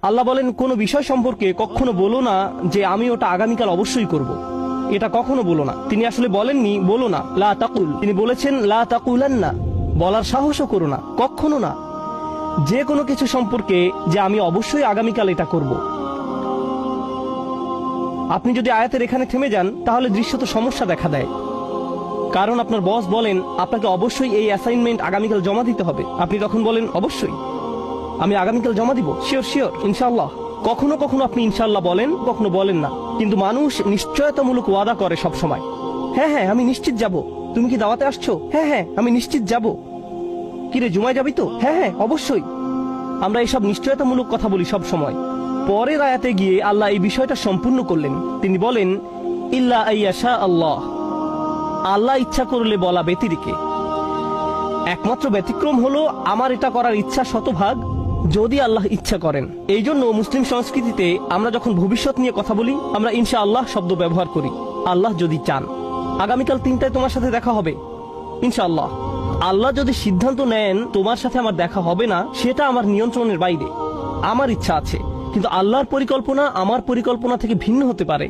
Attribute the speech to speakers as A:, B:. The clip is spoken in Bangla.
A: আল্লাহ বলেন কোনো বিষয় সম্পর্কে কখনো বলো না যে আমি ওটা আগামীকাল অবশ্যই করব। এটা কখনো বলো না। তিনি আসলে বলেননি বলো না, লা তাকুল। তিনি বলেছেন লা তাকুলান্না, বলার সাহসও করো না, কখনো না যে কোনো কিছু সম্পর্কে যে আমি অবশ্যই আগামীকাল এটা করব। আপনি যদি আয়াতের এখানে থেমে যান তাহলে দৃশ্যত সমস্যা দেখা দেয়। কারণ আপনার বস বলেন আপনাকে অবশ্যই এই অ্যাসাইনমেন্ট আগামীকাল জমা দিতে হবে, আপনি তখন বলেন অবশ্যই আমি আগামীকাল জমা দিব, শিওর শিওর ইনশাআল্লাহ। কখনো কখনো আপনি ইনশাআল্লাহ বলেন, কখনো বলেন না। কিন্তু মানুষ নিশ্চয়তামূলক ওয়াদা করে সব সময়। হ্যাঁ হ্যাঁ আমি নিশ্চিত যাব। তুমি কি দাওয়াতে আসছো? হ্যাঁ হ্যাঁ আমি নিশ্চিত যাব। কিরে জুমায় যাবি তো? হ্যাঁ হ্যাঁ অবশ্যই। আমরা এইসব নিশ্চয়তামূলক কথা বলি সব সময়। পরের আয়াতে গিয়ে আল্লাহ এই বিষয়টা সম্পূর্ণ করলেন। তিনি বলেন ইল্লা আইয়াশা আল্লাহ, আল্লাহ ইচ্ছা করলে বলা ব্যতিরেকে। একমাত্র ব্যতিক্রম হলো আমার এটা করার ইচ্ছা শতভাগ যদি আল্লাহ ইচ্ছা করেন। এই জন্য মুসলিম সংস্কৃতিতে আমরা যখন ভবিষ্যৎ নিয়ে কথা বলি আমরা ইনশা আল্লাহ শব্দ ব্যবহার করি। আল্লাহ যদি চান আগামীকাল 3টায় তোমার সাথে দেখা হবে ইনশাআল্লাহ। আল্লাহ যদি সিদ্ধান্ত নেন তোমার সাথে আমার দেখা হবে না, সেটা আমার নিয়ন্ত্রণের বাইরে। আমার ইচ্ছা আছে, কিন্তু আল্লাহর পরিকল্পনা আমার পরিকল্পনা থেকে ভিন্ন হতে পারে।